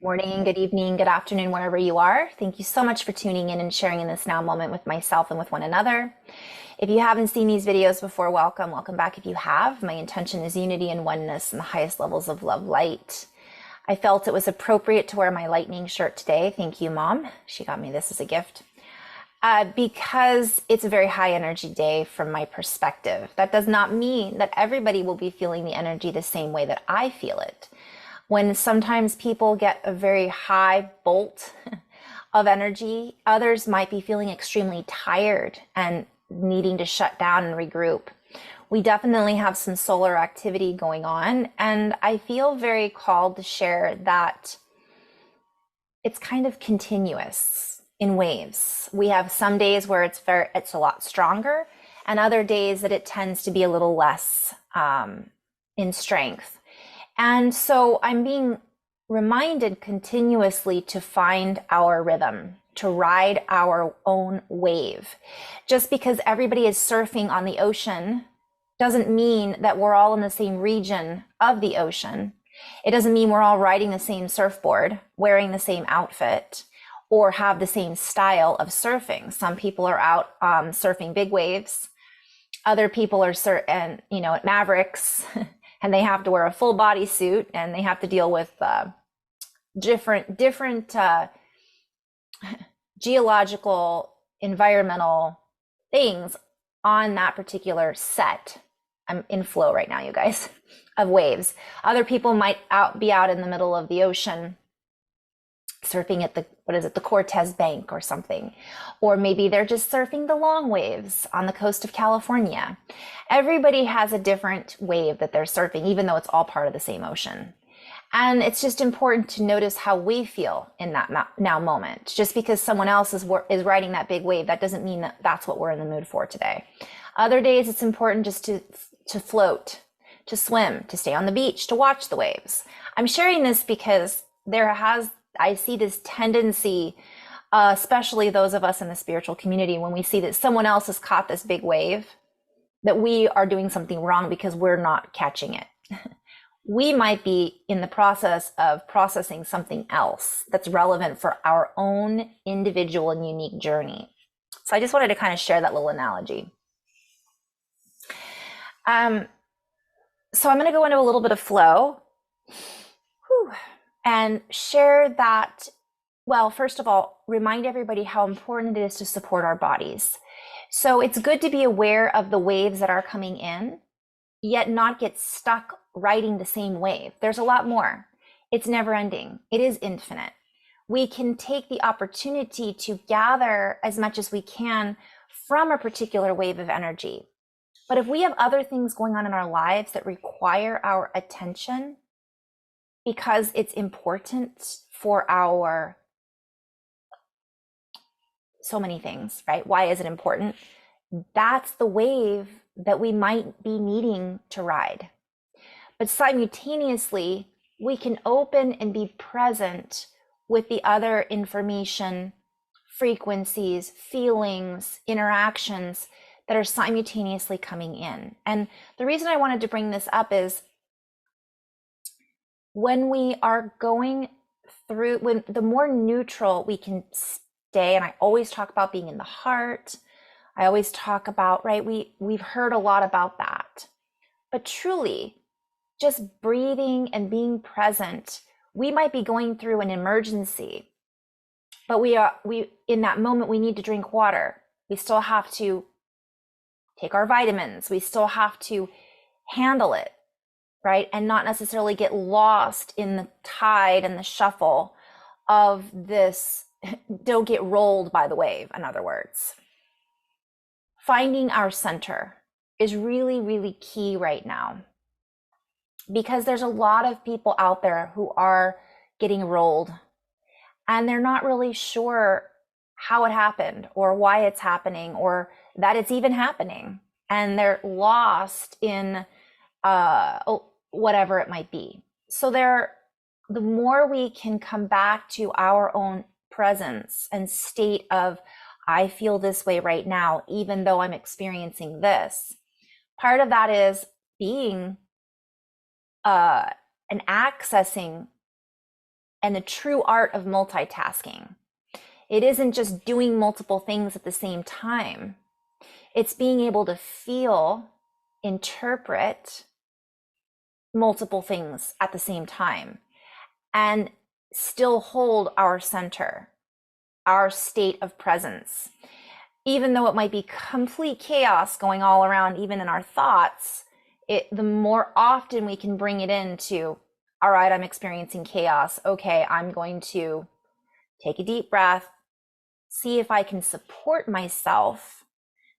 Morning, good evening, good afternoon, wherever you are. Thank you so much for tuning in and sharing in this now moment with myself and with one another. If you haven't seen these videos before, welcome. Welcome back if you have. My intention is unity and oneness and the highest levels of love light. I felt it was appropriate to wear my lightning shirt today. Thank you, Mom. She got me this as a gift. Because it's a very high energy day from my perspective. That does not mean that everybody will be feeling the energy the same way that I feel it. When sometimes people get a very high bolt of energy, others might be feeling extremely tired and needing to shut down and regroup. We definitely have some solar activity going on, and I feel very called to share that it's kind of continuous in waves. We have some days where it's a lot stronger, and other days that it tends to be a little less in strength. And so I'm being reminded continuously to find our rhythm, to ride our own wave. Just because everybody is surfing on the ocean doesn't mean that we're all in the same region of the ocean. It doesn't mean we're all riding the same surfboard, wearing the same outfit, or have the same style of surfing. Some people are out surfing big waves. Other people are at Mavericks. And they have to wear a full body suit, and they have to deal with different geological, environmental things on that particular set. I'm in flow right now, you guys, of waves. Other people might be out in the middle of the ocean, surfing at the Cortez Bank or something. Or maybe they're just surfing the long waves on the coast of California. Everybody has a different wave that they're surfing, even though it's all part of the same ocean. And it's just important to notice how we feel in that now moment. Just because someone else is riding that big wave, that doesn't mean that that's what we're in the mood for today. Other days, it's important just to float, to swim, to stay on the beach, to watch the waves. I'm sharing this because I see this tendency, especially those of us in the spiritual community, when we see that someone else has caught this big wave, that we are doing something wrong because we're not catching it. We might be in the process of processing something else that's relevant for our own individual and unique journey. So I just wanted to kind of share that little analogy. So I'm going to go into a little bit of flow. Whew. And share that, well, first of all, remind everybody how important it is to support our bodies. So it's good to be aware of the waves that are coming in, yet not get stuck riding the same wave. There's a lot more. It's never ending. It is infinite. We can take the opportunity to gather as much as we can from a particular wave of energy. But if we have other things going on in our lives that require our attention, because it's important for our so many things, right? Why is it important? That's the wave that we might be needing to ride. But simultaneously, we can open and be present with the other information, frequencies, feelings, interactions that are simultaneously coming in. And the reason I wanted to bring this up is when we are going through, when the more neutral we can stay, and I always talk about being in the heart, I always talk about, right, we've heard a lot about that. But truly, just breathing and being present, we might be going through an emergency, but we in that moment, we need to drink water. We still have to take our vitamins. We still have to handle it, right? And not necessarily get lost in the tide and the shuffle of this, don't get rolled by the wave, in other words. Finding our center is really, really key right now, because there's a lot of people out there who are getting rolled and they're not really sure how it happened or why it's happening or that it's even happening. And they're lost in whatever it might be. So the more we can come back to our own presence and state of, I feel this way right now, even though I'm experiencing this. Part of that is being and accessing and the true art of multitasking. It isn't just doing multiple things at the same time. It's being able to feel, interpret multiple things at the same time, and still hold our center, our state of presence. Even though it might be complete chaos going all around, even in our thoughts, the more often we can bring it into, all right, I'm experiencing chaos. Okay, I'm going to take a deep breath, see if I can support myself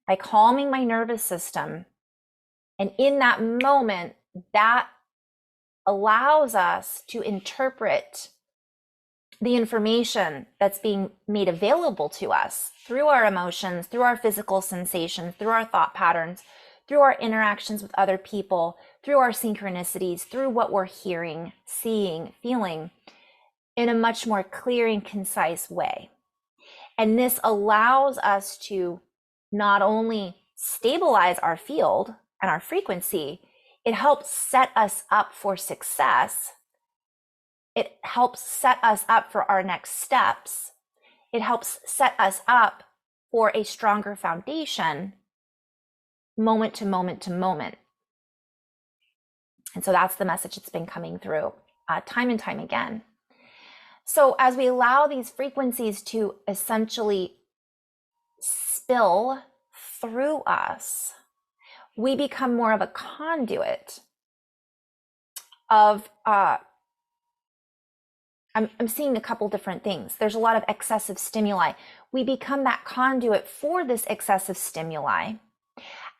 by calming my nervous system. And in that moment, that allows us to interpret the information that's being made available to us through our emotions, through our physical sensations, through our thought patterns, through our interactions with other people, through our synchronicities, through what we're hearing, seeing, feeling, in a much more clear and concise way. And this allows us to not only stabilize our field and our frequency, it helps set us up for success. It helps set us up for our next steps. It helps set us up for a stronger foundation, moment to moment to moment. And so that's the message that's been coming through time and time again. So as we allow these frequencies to essentially spill through us, we become more of a conduit of, I'm seeing a couple different things. There's a lot of excessive stimuli. We become that conduit for this excessive stimuli,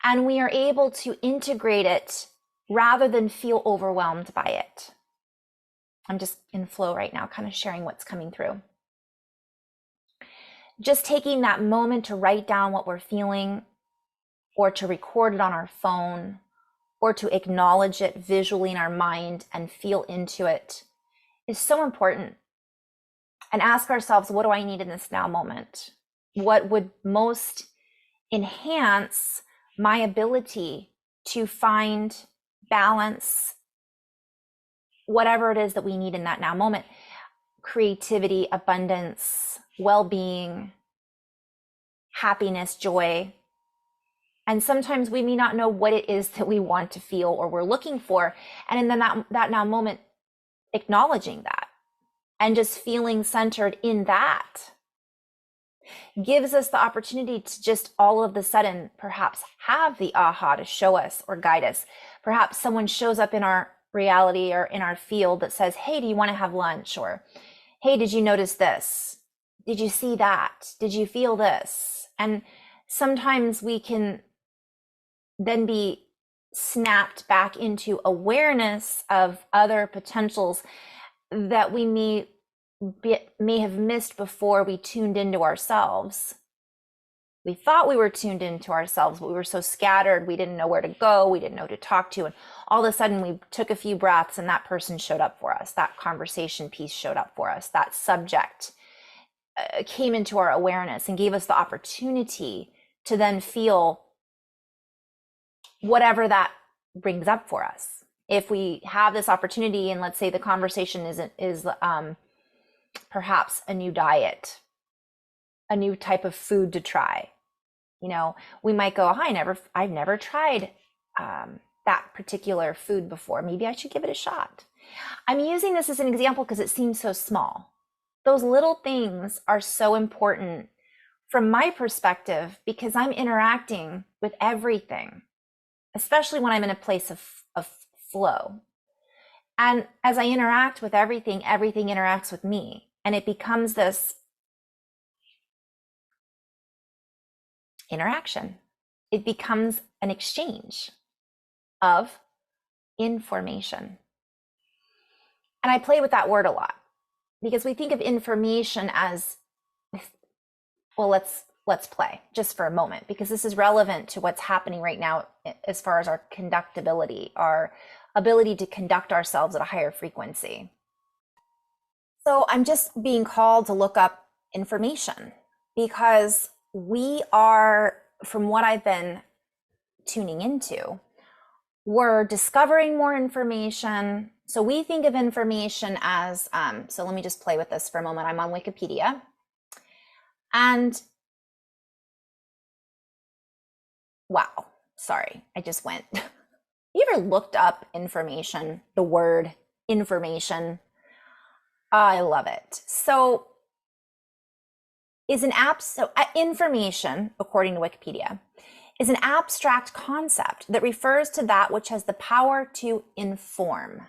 and we are able to integrate it rather than feel overwhelmed by it. I'm just in flow right now, kind of sharing what's coming through. Just taking that moment to write down what we're feeling, or to record it on our phone, or to acknowledge it visually in our mind and feel into it, is so important. And ask ourselves, what do I need in this now moment? What would most enhance my ability to find balance, whatever it is that we need in that now moment? Creativity, abundance, well-being, happiness, joy. And sometimes we may not know what it is that we want to feel or we're looking for. And in that now moment, acknowledging that and just feeling centered in that gives us the opportunity to just all of a sudden perhaps have the aha to show us or guide us. Perhaps someone shows up in our reality or in our field that says, hey, do you want to have lunch? Or, hey, did you notice this? Did you see that? Did you feel this? And sometimes we can then be snapped back into awareness of other potentials that we may have missed before we tuned into ourselves. We thought we were tuned into ourselves, but we were so scattered, we didn't know where to go, we didn't know who to talk to, and all of a sudden we took a few breaths and that person showed up for us, that conversation piece showed up for us, that subject came into our awareness and gave us the opportunity to then feel whatever that brings up for us. If we have this opportunity, and let's say the conversation is perhaps a new diet, a new type of food to try, we might go, I've never tried that particular food before. Maybe I should give it a shot. I'm using this as an example because it seems so small. Those little things are so important from my perspective because I'm interacting with everything, especially when I'm in a place of flow. And as I interact with everything, everything interacts with me. And it becomes this interaction. It becomes an exchange of information. And I play with that word a lot because we think of information as, well, let's play just for a moment, because this is relevant to what's happening right now as far as our conductibility, our ability to conduct ourselves at a higher frequency. So I'm just being called to look up information because we are, from what I've been tuning into, we're discovering more information, So we think of information as, so let me just play with this for a moment. I'm on Wikipedia. And wow, sorry, I just went. You ever looked up information, the word information? I love it. So information, according to Wikipedia, is an abstract concept that refers to that which has the power to inform.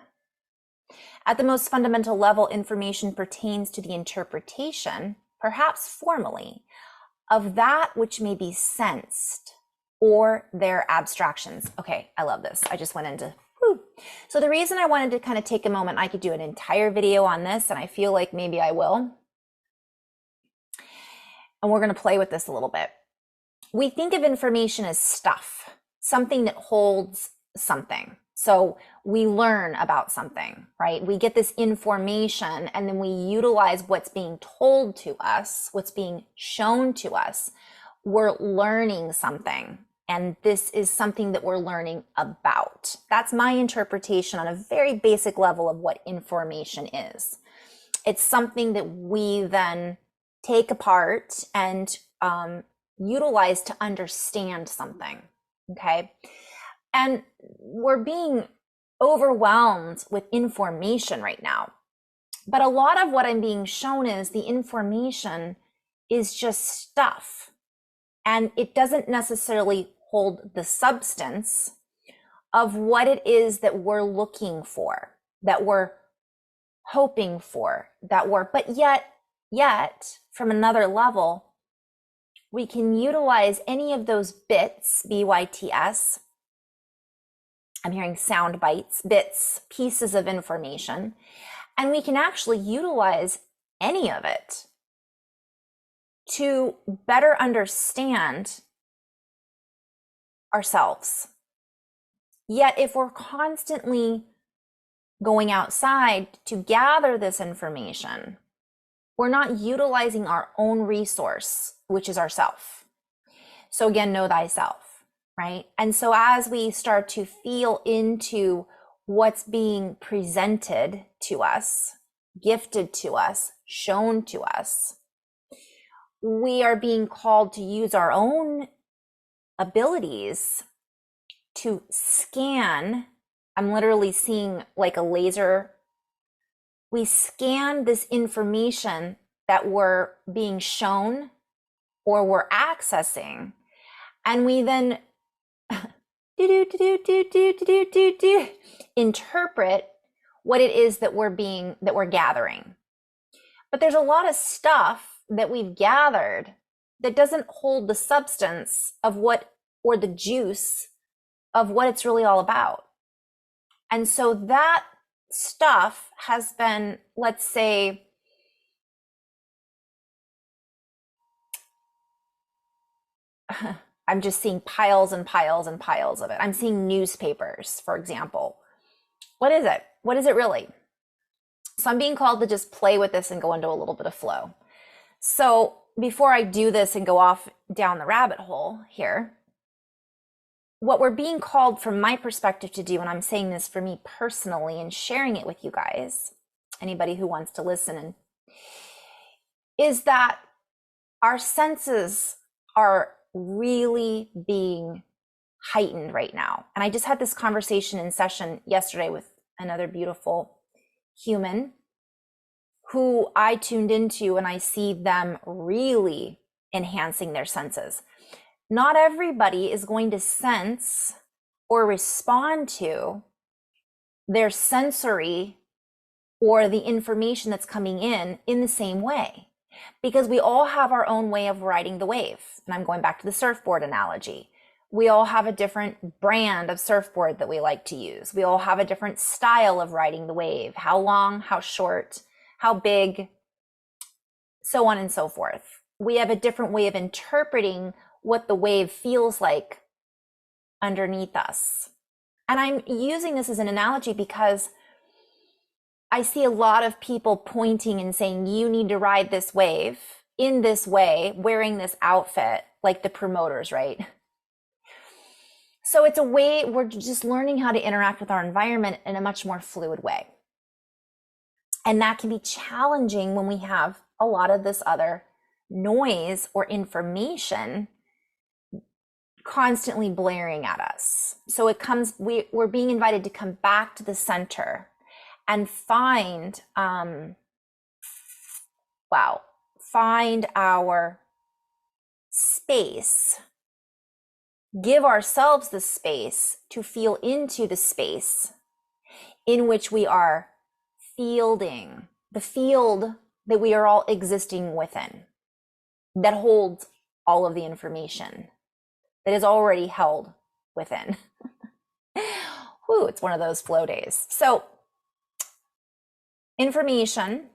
At the most fundamental level, information pertains to the interpretation, perhaps formally, of that which may be sensed or their abstractions. Okay, I love this. I just went into, whew. So the reason I wanted to kind of take a moment, I could do an entire video on this, and I feel like maybe I will. And we're going to play with this a little bit. We think of information as stuff, something that holds something. So we learn about something, right? We get this information and then we utilize what's being told to us, what's being shown to us. We're learning something, and this is something that we're learning about. That's my interpretation on a very basic level of what information is. It's something that we then take apart and utilize to understand something, okay? And we're being overwhelmed with information right now. But a lot of what I'm being shown is the information is just stuff. And it doesn't necessarily hold the substance of what it is that we're looking for, that we're hoping for, but yet from another level, we can utilize any of those bits, B-Y-T-S, I'm hearing sound bites, bits, pieces of information, and we can actually utilize any of it to better understand ourselves. Yet if we're constantly going outside to gather this information, we're not utilizing our own resource, which is ourself. So again, know thyself, right? And so as we start to feel into what's being presented to us, gifted to us, shown to us, we are being called to use our own abilities to scan. I'm literally seeing like a laser. We scan this information that we're being shown or we're accessing, and we then interpret what it is that we're gathering. But there's a lot of stuff that we've gathered that doesn't hold the substance of what, or the juice of what it's really all about. And so that stuff has been, let's say, I'm just seeing piles and piles and piles of it. I'm seeing newspapers, for example. What is it? What is it really? So I'm being called to just play with this and go into a little bit of flow. So before I do this and go off down the rabbit hole here, what we're being called from my perspective to do, and I'm saying this for me personally and sharing it with you guys, anybody who wants to listen, is that our senses are really being heightened right now. And I just had this conversation in session yesterday with another beautiful human who I tuned into, and I see them really enhancing their senses. Not everybody is going to sense or respond to their sensory or the information that's coming in the same way, because we all have our own way of riding the wave. And I'm going back to the surfboard analogy. We all have a different brand of surfboard that we like to use. We all have a different style of riding the wave, how long, how short, how big, so on and so forth. We have a different way of interpreting what the wave feels like underneath us. And I'm using this as an analogy because I see a lot of people pointing and saying, you need to ride this wave in this way, wearing this outfit, like the promoters, right? So it's a way, we're just learning how to interact with our environment in a much more fluid way. And that can be challenging when we have a lot of this other noise or information constantly blaring at us. So it comes, we're being invited to come back to the center and find our space, give ourselves the space to feel into the space in which we are fielding, the field that we are all existing within, that holds all of the information that is already held within. Whew, it's one of those flow days. So information,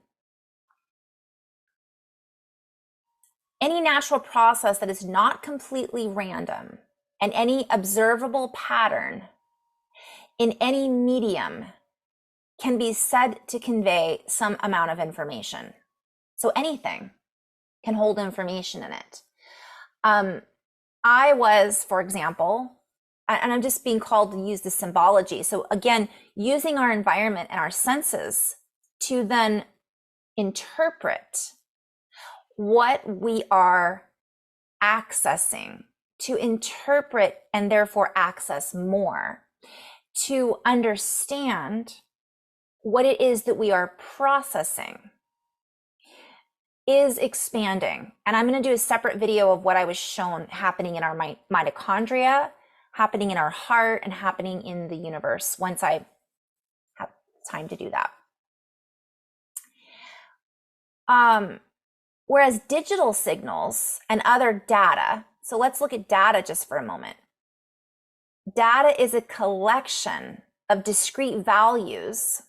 any natural process that is not completely random, and any observable pattern in any medium can be said to convey some amount of information. So anything can hold information in it. I was, for example, and I'm just being called to use the symbology. So again, using our environment and our senses to then interpret what we are accessing, to interpret and therefore access more, to understand what it is that we are processing is expanding. And I'm going to do a separate video of what I was shown happening in our mitochondria, happening in our heart, and happening in the universe once I have time to do that. Whereas digital signals and other data, so let's look at data just for a moment. Data is a collection of discrete values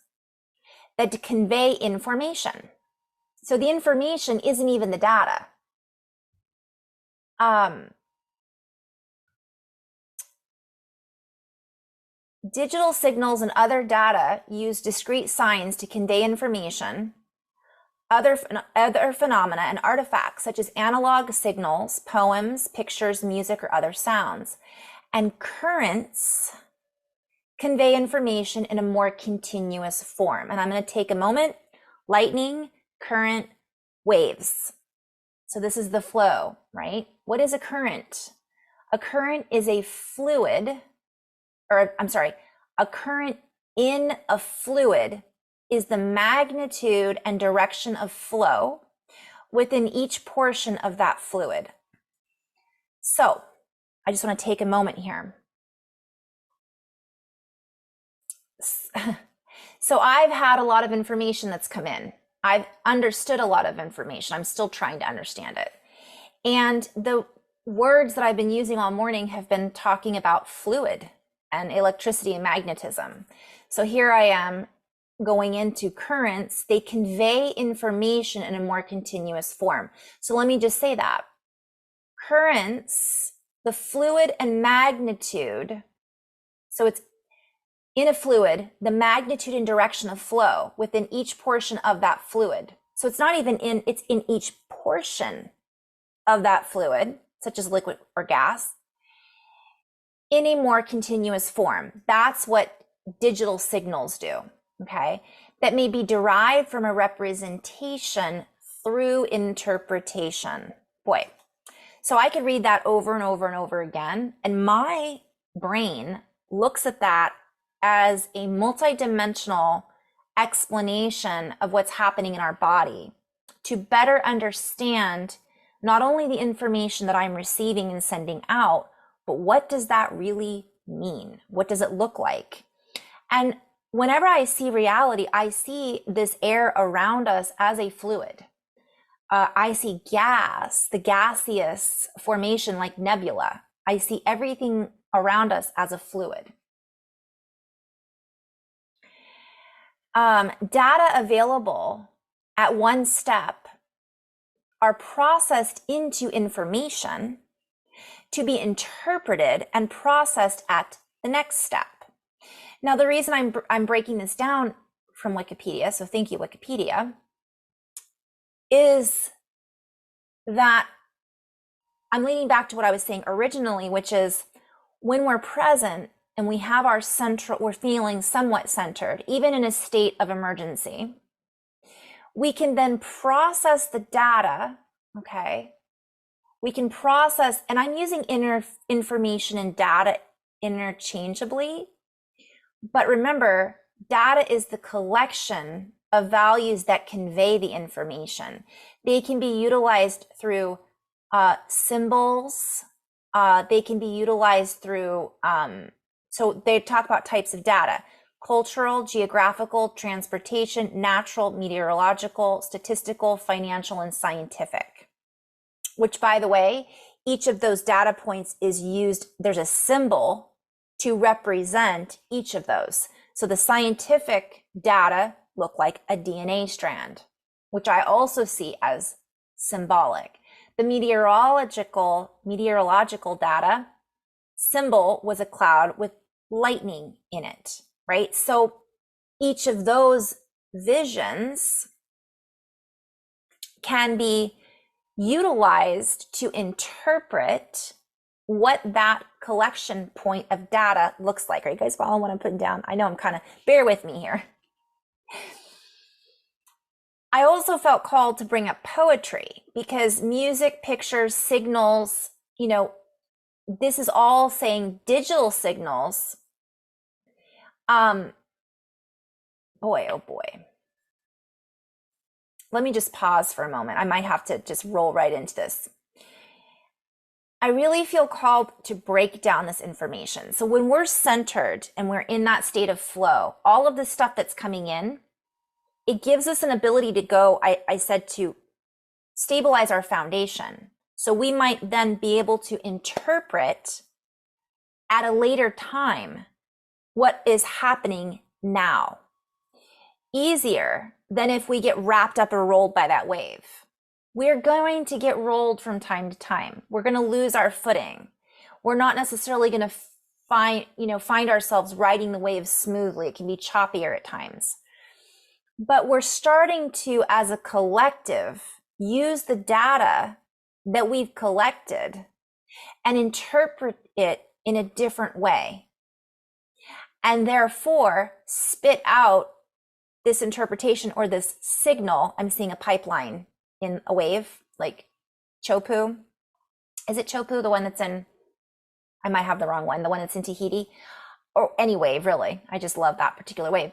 that convey information. So the information isn't even the data. Digital signals and other data use discrete signs to convey information. Other phenomena and artifacts such as analog signals, poems, pictures, music, or other sounds. And currents convey information in a more continuous form. And I'm going to take a moment. Lightning, current, waves. So this is the flow, right? What is a current? A current is a fluid, a current in a fluid is the magnitude and direction of flow within each portion of that fluid. So I just want to take a moment here. So I've had a lot of information that's come in. I've understood a lot of information. I'm still trying to understand it. And the words that I've been using all morning have been talking about fluid and electricity and magnetism. So here I am going into currents. They convey information in a more continuous form. So let me just say that. Currents, the fluid and magnitude, so it's in a fluid, the magnitude and direction of flow within each portion of that fluid. So it's not even in, it's in each portion of that fluid, such as liquid or gas, in a more continuous form. That's what digital signals do, okay? That may be derived from a representation through interpretation. Boy, so I could read that over and over and over again, and my brain looks at that as a multidimensional explanation of what's happening in our body to better understand not only the information that I'm receiving and sending out, but what does that really mean? What does it look like? And whenever I see reality, I see this air around us as a fluid. I see gas, the gaseous formation like nebula. I see everything around us as a fluid. Data available at one step are processed into information to be interpreted and processed at the next step. Now, the reason I'm breaking this down from Wikipedia, so thank you, Wikipedia, is that I'm leaning back to what I was saying originally, which is when we're present and we have our central, we're feeling somewhat centered, even in a state of emergency, we can then process the data, okay? We can process, and I'm using information and data interchangeably, but remember, data is the collection of values that convey the information. They can be utilized through symbols. They can be utilized through, so they talk about types of data: cultural, geographical, transportation, natural, meteorological, statistical, financial, and scientific. Which, by the way, each of those data points is used, there's a symbol to represent each of those. So the scientific data look like a DNA strand, which I also see as symbolic. The meteorological data symbol was a cloud with lightning in it, right? So each of those visions can be utilized to interpret what that collection point of data looks like. Are you guys following what I'm putting down? I know I'm kind of, bear with me here. I also felt called to bring up poetry because music, pictures, signals, you know, this is all saying digital signals. Boy, oh boy. Let me just pause for a moment. I might have to just roll right into this. I really feel called to break down this information. So when we're centered and we're in that state of flow, all of the stuff that's coming in, it gives us an ability to go, I said, to stabilize our foundation. So we might then be able to interpret at a later time what is happening now. Easier than if we get wrapped up or rolled by that wave. We're going to get rolled from time to time. We're going to lose our footing. We're not necessarily going to find ourselves riding the waves smoothly. It can be choppier at times. But we're starting to, as a collective, use the data that we've collected and interpret it in a different way. And therefore, spit out this interpretation or this signal. I'm seeing a pipeline in a wave, like Chopu. Is it Chopu, the one that's in, I might have the wrong one, the one that's in Tahiti? Or any wave, really. I just love that particular wave.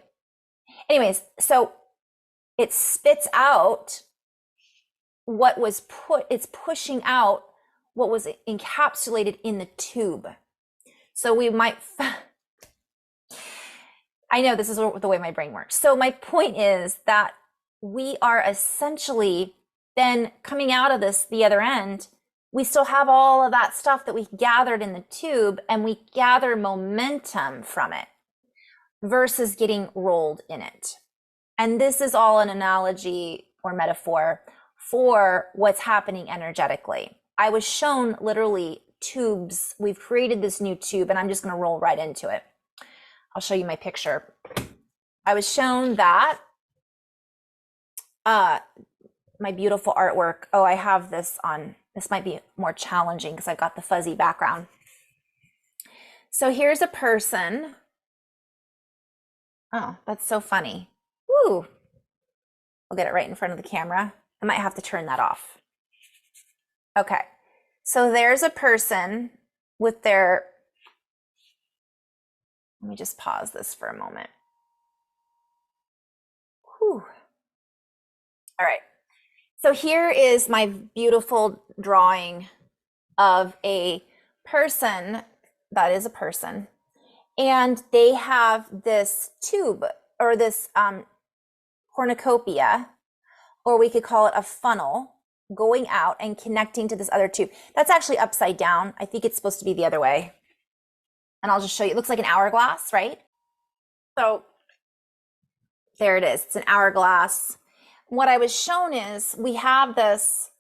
Anyways, so it spits out what was it's pushing out what was encapsulated in the tube. So we might, I know this is the way my brain works. So my point is that we are essentially then coming out of this, the other end, we still have all of that stuff that we gathered in the tube and we gather momentum from it versus getting rolled in it. And this is all an analogy or metaphor for what's happening energetically. I was shown literally tubes. We've created this new tube and I'm just going to roll right into it. I'll show you my picture. I was shown that my beautiful artwork. Oh, I have this on. This might be more challenging because I've got the fuzzy background. So here's a person. Oh, that's so funny. Woo. I'll get it right in front of the camera. I might have to turn that off. Okay. So there's a person with their, let me just pause this for a moment. Whew. All right. So here is my beautiful drawing of a person, that is a person, and they have this tube or this cornucopia, or we could call it a funnel, going out and connecting to this other tube. That's actually upside down. I think it's supposed to be the other way. And I'll just show you. It looks like an hourglass, right? So there it is. It's an hourglass. What I was shown is we have this,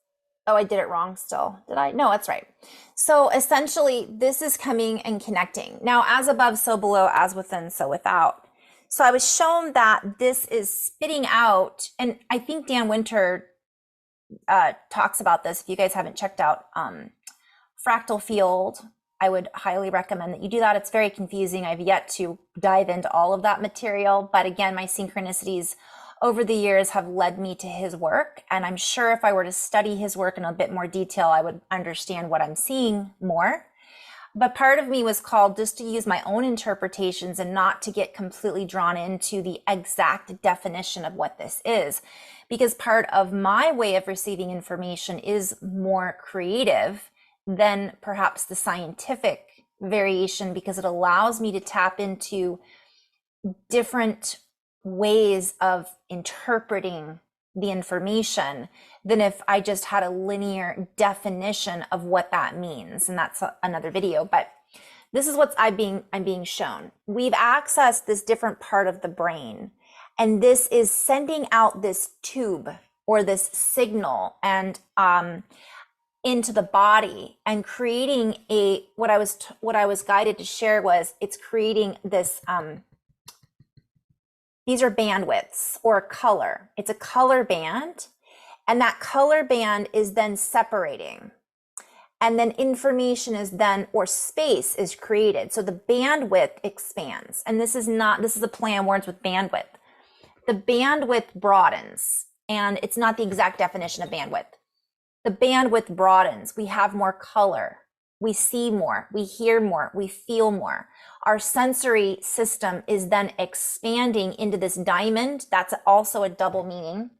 oh, I did it wrong still. Did I? No, that's right. So essentially this is coming and connecting. Now, as above, so below, as within, so without. So I was shown that this is spitting out, and I think Dan Winter talks about this. If you guys haven't checked out fractal field I would highly recommend that you do that. It's very confusing. I've yet to dive into all of that material, but again, my synchronicities over the years have led me to his work. And I'm sure if I were to study his work in a bit more detail, I would understand what I'm seeing more. But part of me was called just to use my own interpretations and not to get completely drawn into the exact definition of what this is. Because part of my way of receiving information is more creative than perhaps the scientific variation, because it allows me to tap into different ways of interpreting the information than if I just had a linear definition of what that means. And that's another video, but this is what I'm being shown. We've accessed this different part of the brain, and this is sending out this tube or this signal and into the body and creating what I was guided to share was it's creating this these are bandwidths or color. It's a color band, and that color band is then separating. And then information is then, or space is created. So the bandwidth expands. And this is a play on words with bandwidth. The bandwidth broadens, and it's not the exact definition of bandwidth. The bandwidth broadens. We have more color. We see more, we hear more, we feel more. Our sensory system is then expanding into this diamond. That's also a double meaning.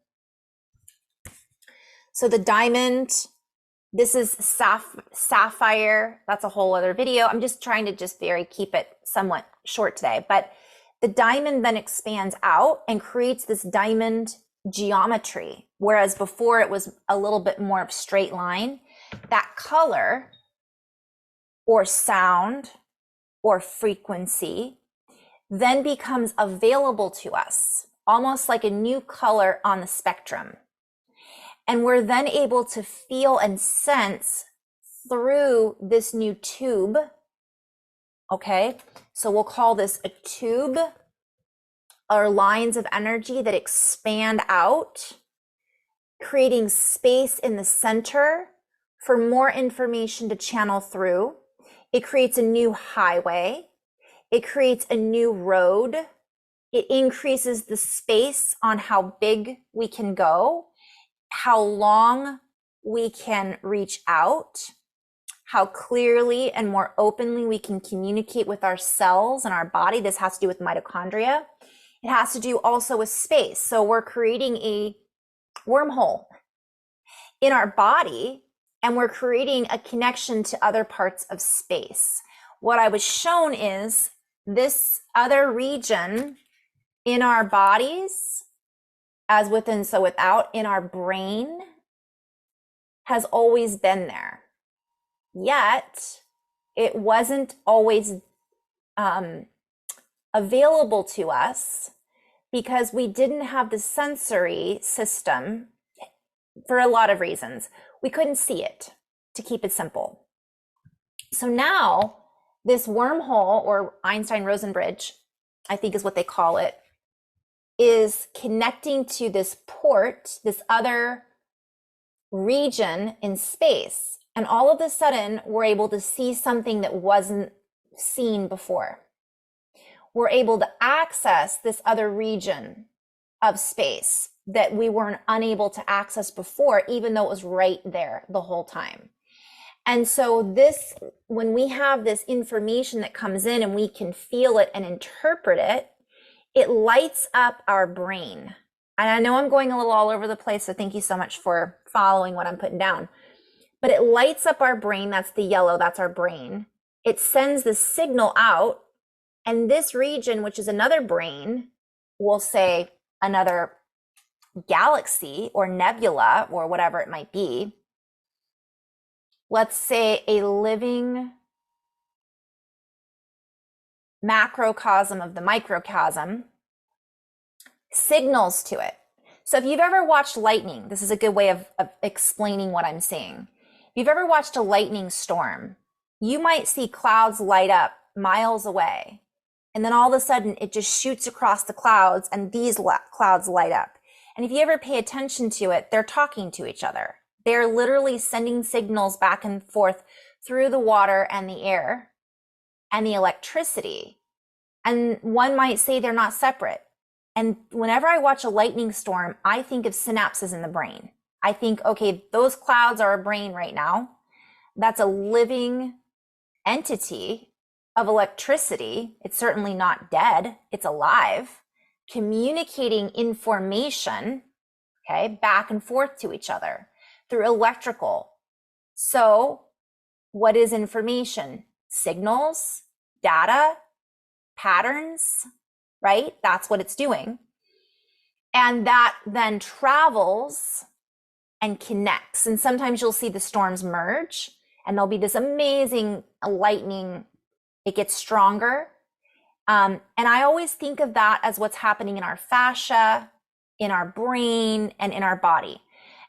So the diamond, this is sapphire. That's a whole other video. I'm just trying to keep it somewhat short today. But the diamond then expands out and creates this diamond geometry. Whereas before it was a little bit more of straight line. That color or sound or frequency then becomes available to us, almost like a new color on the spectrum. And we're then able to feel and sense through this new tube. Okay, so we'll call this a tube, or lines of energy that expand out, creating space in the center for more information to channel through. It creates a new highway. It creates a new road. It increases the space on how big we can go, how long we can reach out, how clearly and more openly we can communicate with our cells and our body. This has to do with mitochondria. It has to do also with space. So we're creating a wormhole in our body, and we're creating a connection to other parts of space. What I was shown is this other region in our bodies, as within so without, in our brain, has always been there. Yet it wasn't always available to us because we didn't have the sensory system for a lot of reasons. We couldn't see it, to keep it simple. So now this wormhole, or Einstein-Rosen bridge, I think is what they call it, is connecting to this port, this other region in space. And all of a sudden, we're able to see something that wasn't seen before. We're able to access this other region of space that we weren't unable to access before, even though it was right there the whole time. And so this, when we have this information that comes in and we can feel it and interpret it, it lights up our brain. And I know I'm going a little all over the place, so thank you so much for following what I'm putting down. But it lights up our brain. That's the yellow, that's our brain. It sends the signal out, and this region, which is another brain, we'll say another galaxy or nebula or whatever it might be, let's say a living macrocosm of the microcosm, signals to it. So if you've ever watched lightning, this is a good way of explaining what I'm saying. If you've ever watched a lightning storm, you might see clouds light up miles away, and then all of a sudden it just shoots across the clouds and these clouds light up. And if you ever pay attention to it, they're talking to each other. They're literally sending signals back and forth through the water and the air and the electricity. And one might say they're not separate. And whenever I watch a lightning storm, I think of synapses in the brain. I think, okay, those clouds are a brain right now. That's a living entity of electricity. It's certainly not dead. It's alive, communicating information, okay, back and forth to each other through electrical. So what is information? Signals, data, patterns, right? That's what it's doing. And that then travels and connects. And sometimes you'll see the storms merge and there'll be this amazing lightning. It gets stronger. And I always think of that as what's happening in our fascia, in our brain, and in our body.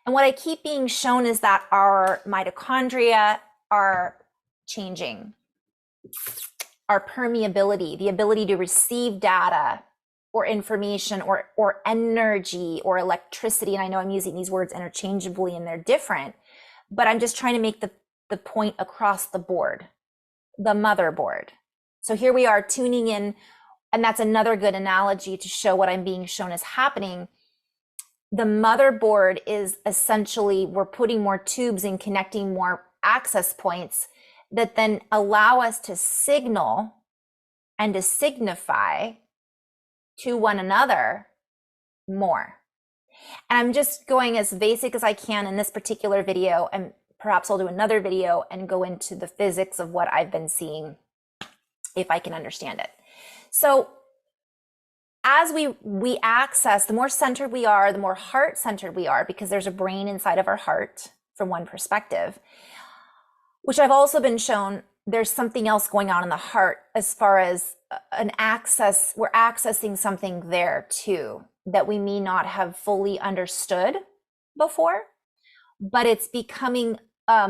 And what I keep being shown is that our mitochondria are changing. Our permeability, the ability to receive data or information or energy or electricity. And I know I'm using these words interchangeably and they're different, but I'm just trying to make the point across the board, the motherboard. So here we are tuning in, and that's another good analogy to show what I'm being shown is happening. The motherboard is essentially, we're putting more tubes and connecting more access points that then allow us to signal and to signify to one another more. And I'm just going as basic as I can in this particular video, and perhaps I'll do another video and go into the physics of what I've been seeing, if I can understand it. So as we access, the more centered we are, the more heart-centered we are, because there's a brain inside of our heart from one perspective, which I've also been shown there's something else going on in the heart as far as an access, we're accessing something there too that we may not have fully understood before, but it's becoming,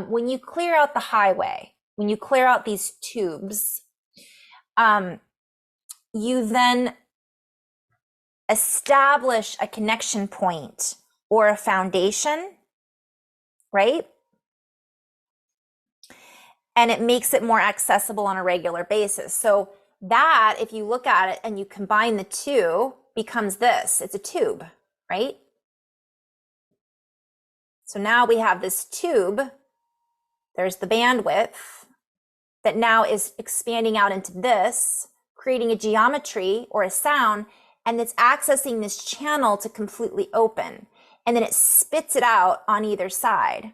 when you clear out the highway, when you clear out these tubes, you then establish a connection point or a foundation, right? And it makes it more accessible on a regular basis. So that, if you look at it and you combine the two, becomes this. It's a tube, right? So now we have this tube. There's the bandwidth that now is expanding out into this, creating a geometry or a sound, and it's accessing this channel to completely open. And then it spits it out on either side,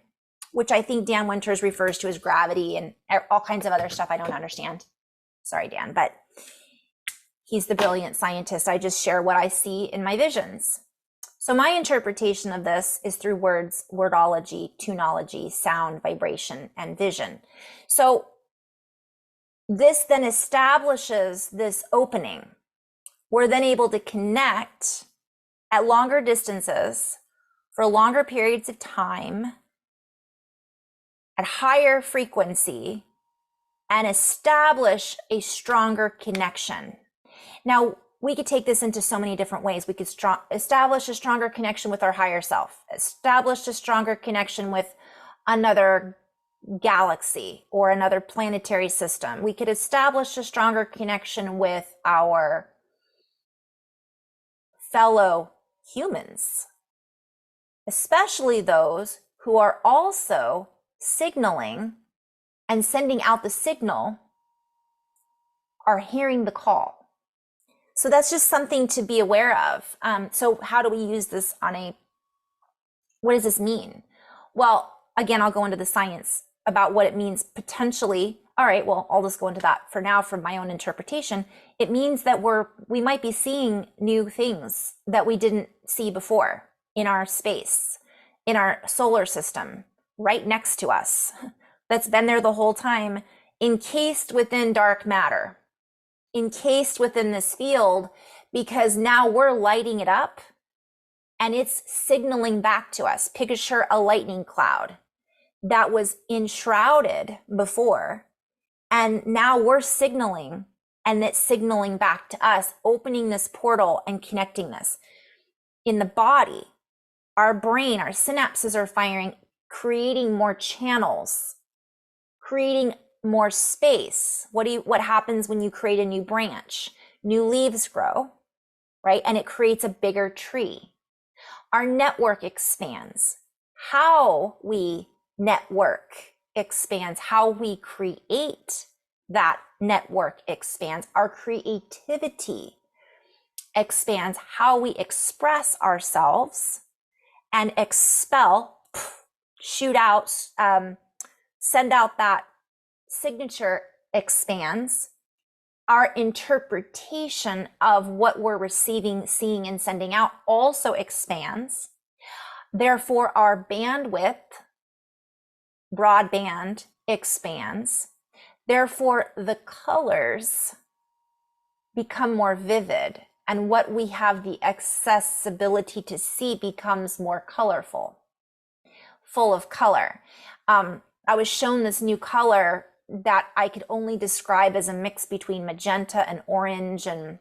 which I think Dan Winters refers to as gravity and all kinds of other stuff I don't understand. Sorry, Dan, but he's the brilliant scientist. I just share what I see in my visions. So my interpretation of this is through words, wordology, tunology, sound, vibration, and vision. So this then establishes this opening. We're then able to connect at longer distances for longer periods of time at higher frequency and establish a stronger connection. Now, we could take this into so many different ways. We could establish a stronger connection with our higher self, establish a stronger connection with another galaxy or another planetary system. We could establish a stronger connection with our fellow humans, especially those who are also signaling and sending out the signal, are hearing the call. So that's just something to be aware of. So how do we use this what does this mean? Well, again, I'll go into the science about what it means potentially. All right, well, I'll just go into that for now from my own interpretation. It means that we might be seeing new things that we didn't see before in our space, in our solar system, right next to us, that's been there the whole time, encased within dark matter, encased within this field, because now we're lighting it up and it's signaling back to us. Picture a lightning cloud that was enshrouded before, and now we're signaling, and it's signaling back to us, opening this portal and connecting this. In the body, our brain, our synapses are firing, creating more channels, creating more space. What happens when you create a new branch? New leaves grow, right? And it creates a bigger tree. Our network expands. How we network expands. How we create that network expands. Our creativity expands. How we express ourselves and expel, shoot out, send out that signature expands. Our interpretation of what we're receiving, seeing, and sending out also expands. Therefore, our bandwidth, broadband, expands. Therefore, the colors become more vivid, and what we have the accessibility to see becomes more colorful, full of color. I was shown this new color that I could only describe as a mix between magenta and orange and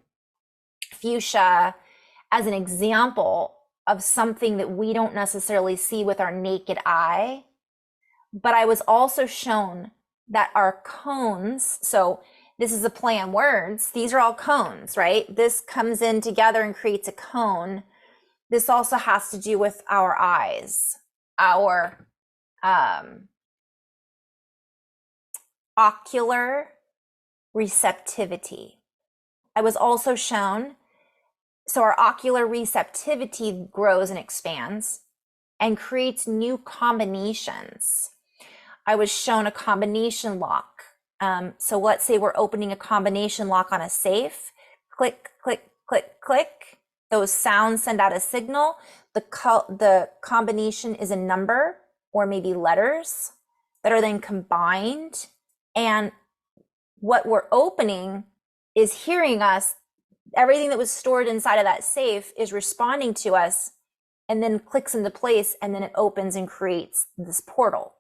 fuchsia as an example of something that we don't necessarily see with our naked eye. But I was also shown that our cones, so this is a play on words, these are all cones, right? This comes in together and creates a cone. This also has to do with our eyes, our ocular receptivity. I was also shown, so our ocular receptivity grows and expands and creates new combinations. I was shown a combination lock. So let's say we're opening a combination lock on a safe. Click, click, click, click. Those sounds send out a signal. The combination is a number or maybe letters that are then combined. And what we're opening is hearing us. Everything that was stored inside of that safe is responding to us and then clicks into place, and then it opens and creates this portal.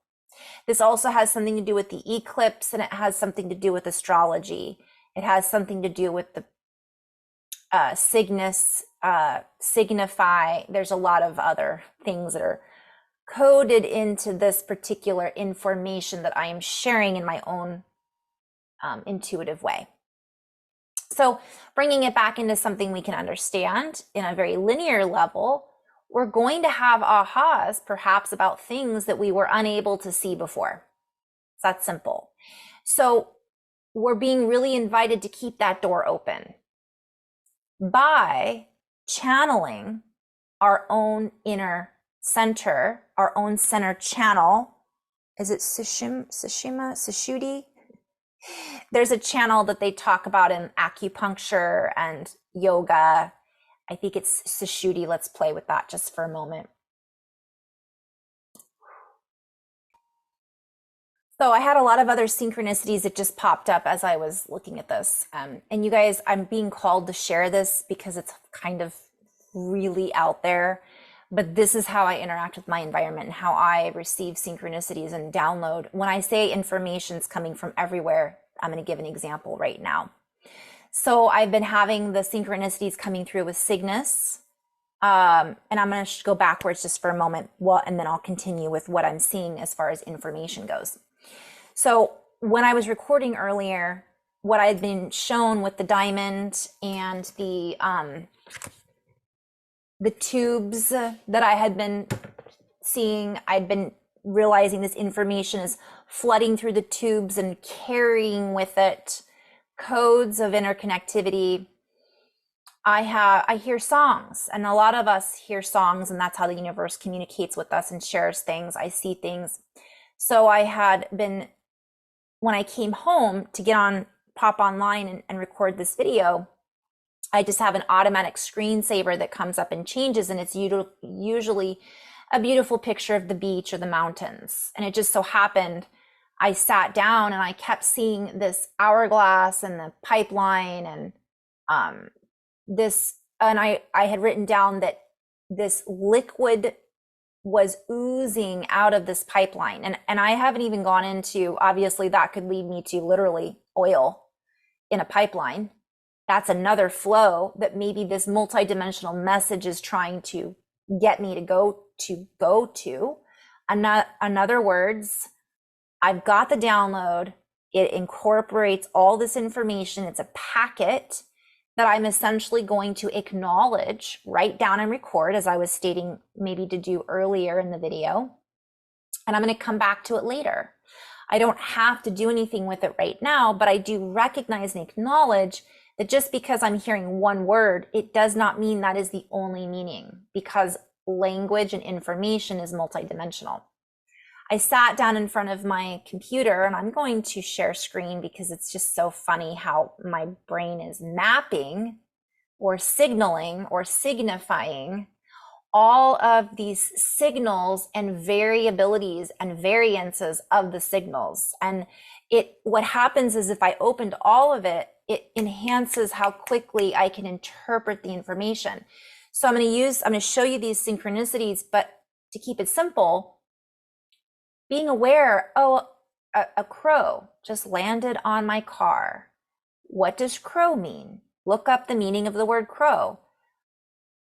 This also has something to do with the eclipse, and it has something to do with astrology. It has something to do with the Cygnus, signify. There's a lot of other things that are coded into this particular information that I am sharing in my own intuitive way. So bringing it back into something we can understand in a very linear level, we're going to have ahas perhaps about things that we were unable to see before. It's that simple. So we're being really invited to keep that door open by channeling our own inner center, our own center channel. Is it Sashudi? There's a channel that they talk about in acupuncture and yoga. I think it's Sashudi. Let's play with that just for a moment. So I had a lot of other synchronicities that just popped up as I was looking at this. And you guys, I'm being called to share this because it's kind of really out there. But this is how I interact with my environment and how I receive synchronicities and download. When I say information's coming from everywhere, I'm going to give an example right now. So I've been having the synchronicities coming through with Cygnus. And I'm going to go backwards just for a moment. And then I'll continue with what I'm seeing as far as information goes. So when I was recording earlier, what I'd been shown with the diamond and the tubes that I had been seeing, I'd been realizing this information is flooding through the tubes and carrying with it codes of interconnectivity. I hear songs, and a lot of us hear songs, and that's how the universe communicates with us and shares things. I see things. So I had been, when I came home to get on, pop online and record this video, I just have an automatic screensaver that comes up and changes, and it's usually a beautiful picture of the beach or the mountains. And it just so happened, I sat down and I kept seeing this hourglass and the pipeline and I had written down that this liquid was oozing out of this pipeline. And I haven't even gone into, obviously that could lead me to literally oil in a pipeline. That's another flow that maybe this multidimensional message is trying to get me to go to. In other words, I've got the download. It incorporates all this information. It's a packet that I'm essentially going to acknowledge, write down and record, as I was stating maybe to do earlier in the video. And I'm going to come back to it later. I don't have to do anything with it right now, but I do recognize and acknowledge that just because I'm hearing one word, it does not mean that is the only meaning, because language and information is multidimensional. I sat down in front of my computer, and I'm going to share screen because it's just so funny how my brain is mapping or signaling or signifying all of these signals and variabilities and variances of the signals. And what happens is if I opened all of it, it enhances how quickly I can interpret the information. So I'm going to show you these synchronicities, but to keep it simple, being aware, oh, a crow just landed on my car. What does crow mean? Look up the meaning of the word crow.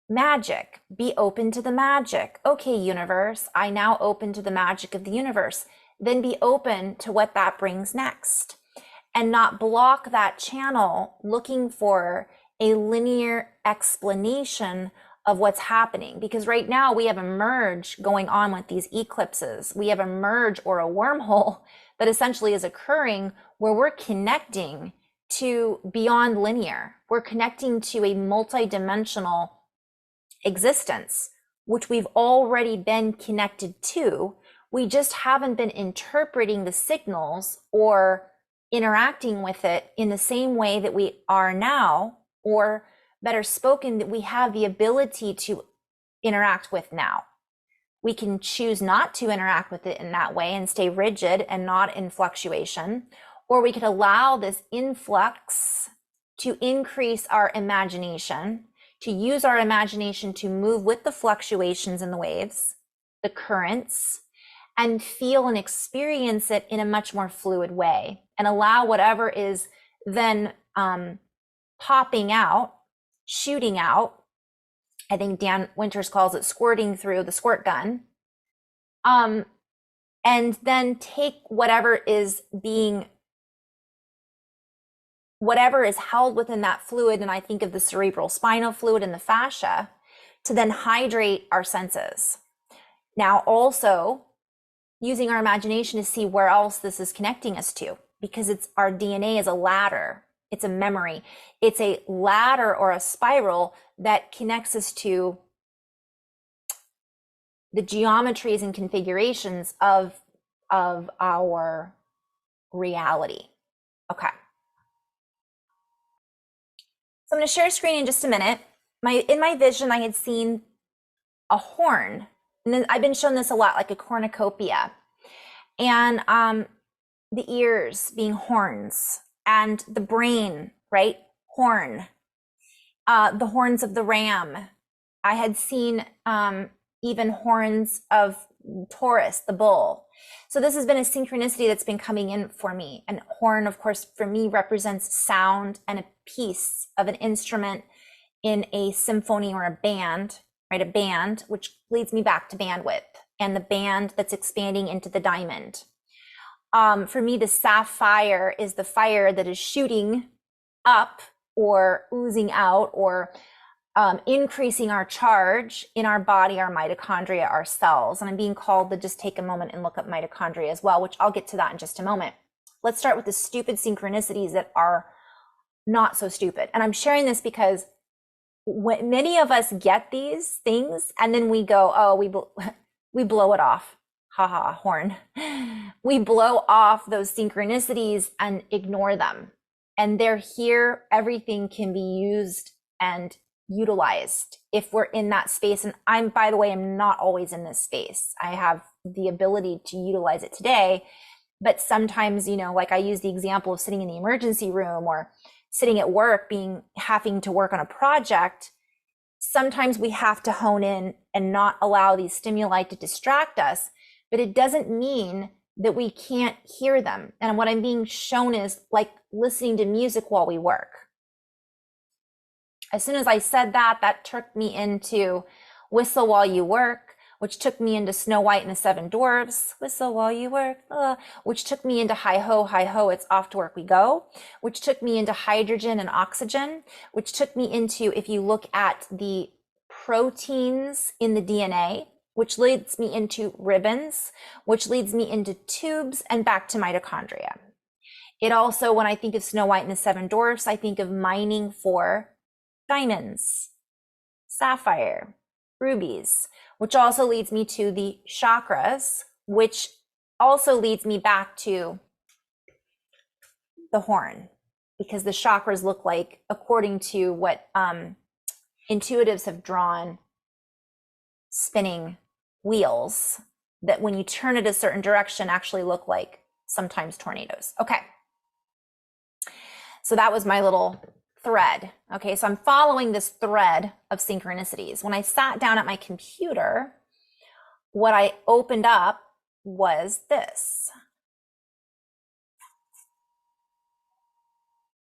Magic, be open to the magic. Okay, universe, I now open to the magic of the universe. Then be open to what that brings next, and not block that channel looking for a linear explanation of what's happening. Because right now we have a merge going on with these eclipses. We have a merge or a wormhole that essentially is occurring where we're connecting to beyond linear. We're connecting to a multidimensional existence, which we've already been connected to. We just haven't been interpreting the signals or interacting with it in the same way that we are now, or better spoken, that we have the ability to interact with now. We can choose not to interact with it in that way and stay rigid and not in fluctuation, or we could allow this influx to increase our imagination, to use our imagination to move with the fluctuations in the waves, the currents, and feel and experience it in a much more fluid way, and allow whatever is then popping out, shooting out. I think Dan Winters calls it squirting through the squirt gun. And then take whatever is held within that fluid, and I think of the cerebral spinal fluid and the fascia, to then hydrate our senses. Now also using our imagination to see where else this is connecting us to, because our DNA is a ladder. It's a memory. It's a ladder or a spiral that connects us to the geometries and configurations of our reality. Okay. So I'm going to share a screen in just a minute. In my vision, I had seen a horn, and then I've been shown this a lot, like a cornucopia, and the ears being horns, and the brain, right? Horn. The horns of the ram. I had seen even horns of Taurus, the bull. So this has been a synchronicity that's been coming in for me. And horn, of course, for me represents sound and a piece of an instrument in a symphony or a band, right? A band, which leads me back to bandwidth, and the band that's expanding into the diamond. For me, the sapphire is the fire that is shooting up or oozing out, or increasing our charge in our body, our mitochondria, our cells. And I'm being called to just take a moment and look up mitochondria as well, which I'll get to that in just a moment. Let's start with the stupid synchronicities that are not so stupid. And I'm sharing this because when many of us get these things and then we go, oh, we blow it off. Haha, horn. We blow off those synchronicities and ignore them. And they're here. Everything can be used and utilized if we're in that space. And by the way, I'm not always in this space. I have the ability to utilize it today, but sometimes, like I use the example of sitting in the emergency room or sitting at work, having to work on a project. Sometimes we have to hone in and not allow these stimuli to distract us, but it doesn't mean that we can't hear them. And what I'm being shown is like listening to music while we work. As soon as I said that took me into whistle while you work, which took me into Snow White and the Seven Dwarfs, whistle while you work, which took me into hi ho, it's off to work we go, which took me into hydrogen and oxygen, which took me into, if you look at the proteins in the DNA, which leads me into ribbons, which leads me into tubes and back to mitochondria. It also, when I think of Snow White and the Seven Dwarfs, I think of mining for diamonds, sapphire, rubies, which also leads me to the chakras, which also leads me back to the horn, because the chakras look like, according to what intuitives have drawn, spinning wheels that when you turn it a certain direction actually look like sometimes tornadoes. Okay. So that was my little thread. Okay, so I'm following this thread of synchronicities. When I sat down at my computer, what I opened up was this.